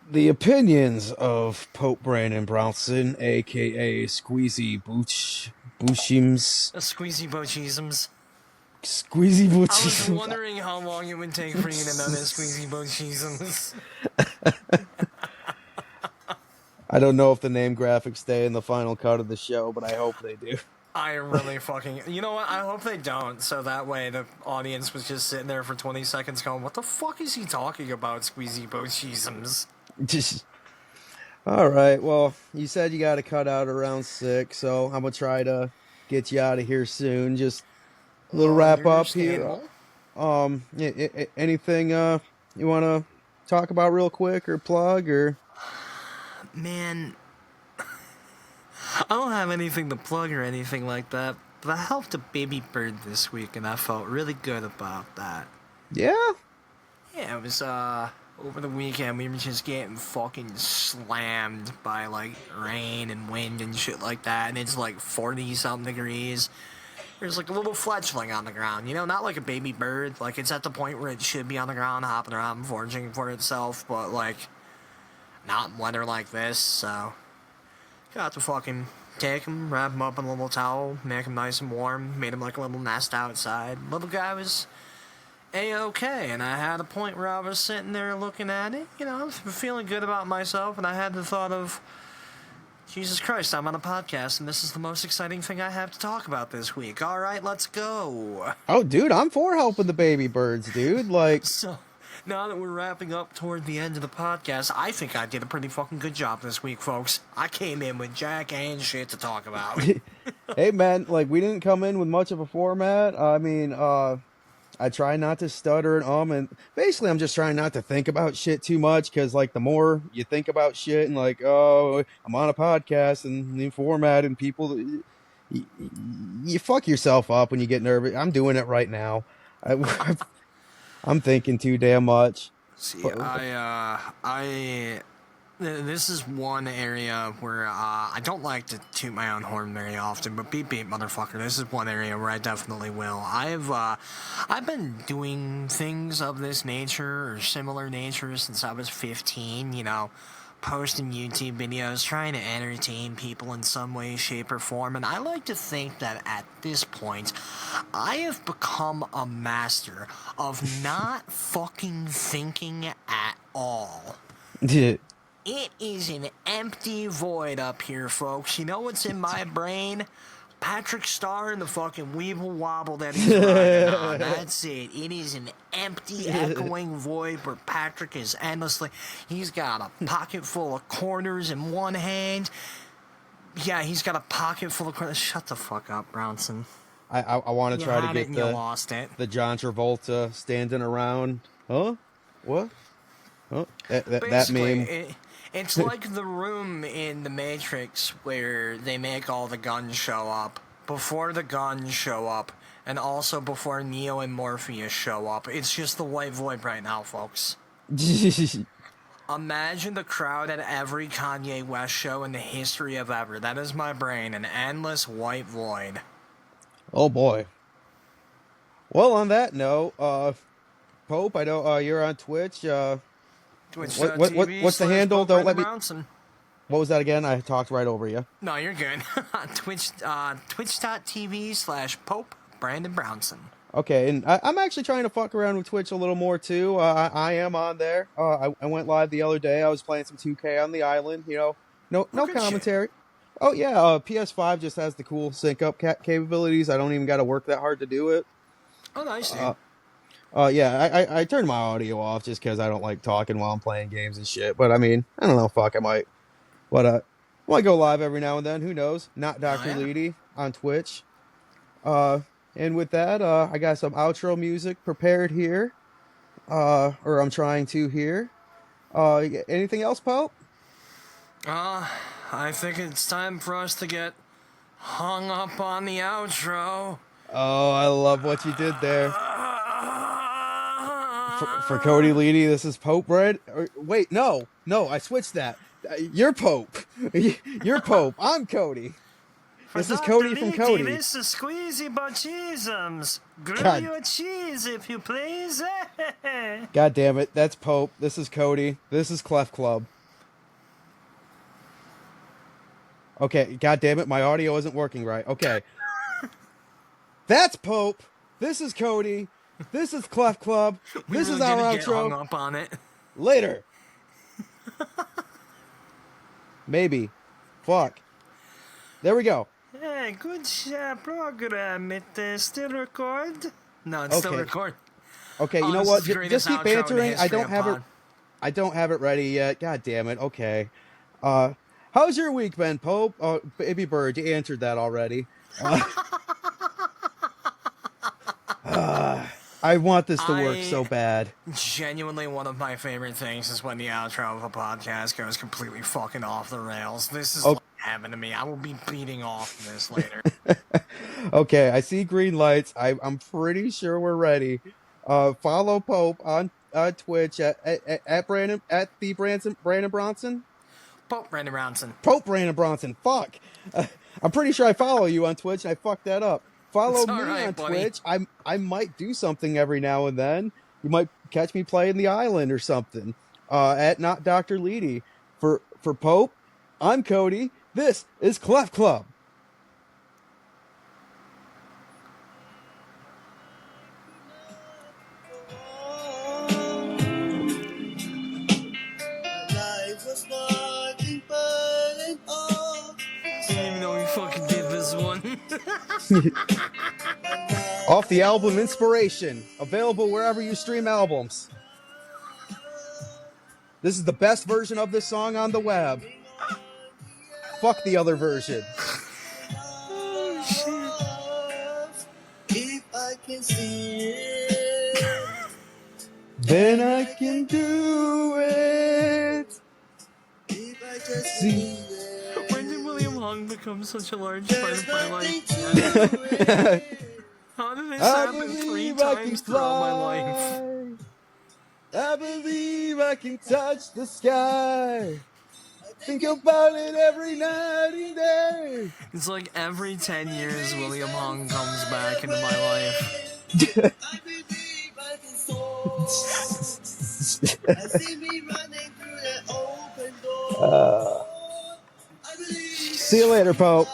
[SPEAKER 2] The opinions of Pope Brandon Brownson, aka Squeezy Bushims.
[SPEAKER 1] Squeezy Bochisms.
[SPEAKER 2] Squeezy
[SPEAKER 1] I was
[SPEAKER 2] Bushims.
[SPEAKER 1] wondering how long it would take for you to know that Squeezy Bochisms.
[SPEAKER 2] I don't know if the name graphics stay in the final cut of the show, but I hope they do.
[SPEAKER 1] I really fucking... You know what? I hope they don't, so that way the audience was just sitting there for 20 seconds going, what the fuck is he talking about, Squeezy Bochisms?
[SPEAKER 2] Just all right. Well, you said you got to cut out around 6, so I'm gonna try to get you out of here soon. Just a little wrap up here. Anything you want to talk about real quick or plug or?
[SPEAKER 1] Man, I don't have anything to plug or anything like that, but I helped a baby bird this week, and I felt really good about that.
[SPEAKER 2] Yeah.
[SPEAKER 1] Yeah, it was, over the weekend, we were just getting fucking slammed by, like, rain and wind and shit like that, and it's, like, 40-something degrees. There's, like, a little fledgling on the ground, you know, not like a baby bird. Like, it's at the point where it should be on the ground, hopping around, foraging for itself, but, like, not in weather like this, so... Got to fucking take him, wrap him up in a little towel, make him nice and warm, made him, like, a little nest outside. Little guy was... A-okay, and I had a point where I was sitting there looking at it, you know, I was feeling good about myself, and I had the thought of, Jesus Christ, I'm on a podcast, and this is the most exciting thing I have to talk about this week. All right, let's go.
[SPEAKER 2] Oh, dude, I'm for helping the baby birds, dude. Like,
[SPEAKER 1] So, now that we're wrapping up toward the end of the podcast, I think I did a pretty fucking good job this week, folks. I came in with jack and shit to talk about.
[SPEAKER 2] hey, man, like, we didn't come in with much of a format. I mean, I try not to stutter and basically I'm just trying not to think about shit too much because like the more you think about shit and like, oh, I'm on a podcast and the format and people, you fuck yourself up when you get nervous. I'm doing it right now. I'm thinking too damn much.
[SPEAKER 1] See, I This is one area where I don't like to toot my own horn very often, but beep beep, motherfucker. This is one area where I definitely will. I've been doing things of this nature or similar nature since I was 15. You know, posting YouTube videos, trying to entertain people in some way, shape, or form. And I like to think that at this point, I have become a master of not fucking thinking at all. It is an empty void up here, folks. You know what's in my brain? Patrick Starr and the fucking Weeble Wobble that he's riding on. That's it. It is an empty, echoing void where Patrick is endlessly... He's got a pocket full of corners in one hand. Yeah, he's got a pocket full of corners. Shut the fuck up, Brownson.
[SPEAKER 2] I want to try to get
[SPEAKER 1] the
[SPEAKER 2] John Travolta standing around. Huh? What? Huh? That meme.
[SPEAKER 1] It's like the room in The Matrix where they make all the guns show up. Before the guns show up, and also before Neo and Morpheus show up. It's just the white void right now, folks. Imagine the crowd at every Kanye West show in the history of ever. That is my brain, an endless white void.
[SPEAKER 2] Oh boy. Well, on that note, Pope, I know you're on Twitch. What's the handle? Don't let me.
[SPEAKER 1] Brownson.
[SPEAKER 2] What was that again? I talked right over you.
[SPEAKER 1] No, you're good. Twitch.tv/Pope Brandon Brownson.
[SPEAKER 2] Okay, and I'm actually trying to fuck around with Twitch a little more too. I am on there. I went live the other day. I was playing some 2K on the island. You know, no commentary. Shit. Oh yeah, PS5 just has the cool sync up capabilities. I don't even got to work that hard to do it.
[SPEAKER 1] Oh, nice, dude.
[SPEAKER 2] Yeah, I turned my audio off just because I don't like talking while I'm playing games and shit. But I mean, I don't know, fuck, I might. But I might go live every now and then. Who knows? Not Dr. Leedy on Twitch. And with that, I got some outro music prepared here. Or I'm trying to here. Anything else, Pope?
[SPEAKER 1] I think it's time for us to get hung up on the outro.
[SPEAKER 2] Oh, I love what you did there. For Cody Leedy, this is Pope Bread. Wait, no, I switched that. You're Pope. You're Pope. I'm Cody. This is Cody from Cody.
[SPEAKER 1] This is Squeezy Butchisms. Grill you a cheese, if you please.
[SPEAKER 2] God damn it, that's Pope. This is Cody. This is Clef Club. Okay, god damn it, my audio isn't working right. Okay. That's Pope. This is Cody. This is Clef Club. This is our outro. Get hung
[SPEAKER 1] up on it.
[SPEAKER 2] Later. Maybe. Fuck. There we go.
[SPEAKER 1] Hey, good program. It still record? No, it's still record.
[SPEAKER 2] Okay, you know what? Just keep bantering. I don't have it ready yet. God damn it. Okay. How's your week been, Pope? Oh, Baby Bird, you answered that already. I want this to work so bad.
[SPEAKER 1] Genuinely, one of my favorite things is when the outro of a podcast goes completely fucking off the rails. This is what happened to me. I will be beating off this later.
[SPEAKER 2] Okay, I see green lights. I'm pretty sure we're ready. Follow Pope on Twitch at Brandon Bronson.
[SPEAKER 1] Pope Brandon Bronson.
[SPEAKER 2] Pope Brandon Bronson. Fuck. I'm pretty sure I follow you on Twitch and I fucked that up. Follow me on Twitch. I might do something every now and then. You might catch me playing the island or something. At Not Dr. Leedy. For Pope, I'm Cody. This is Clef Club. Off the album Inspiration, available wherever you stream albums. This is the best version of this song on the web. Fuck the other version.
[SPEAKER 1] Oh, shit.
[SPEAKER 3] If I can see it,
[SPEAKER 2] then I can do it.
[SPEAKER 3] If I just see it.
[SPEAKER 1] When did William Hung become such a large part of my life? How did this happen 3 times throughout my life?
[SPEAKER 2] I believe I can touch the sky. Think about it every night and day.
[SPEAKER 1] It's like every 10 years, William Hung comes back into my life.
[SPEAKER 3] I believe I can soar. I see me running through that open door. I believe
[SPEAKER 2] See you later, Pope.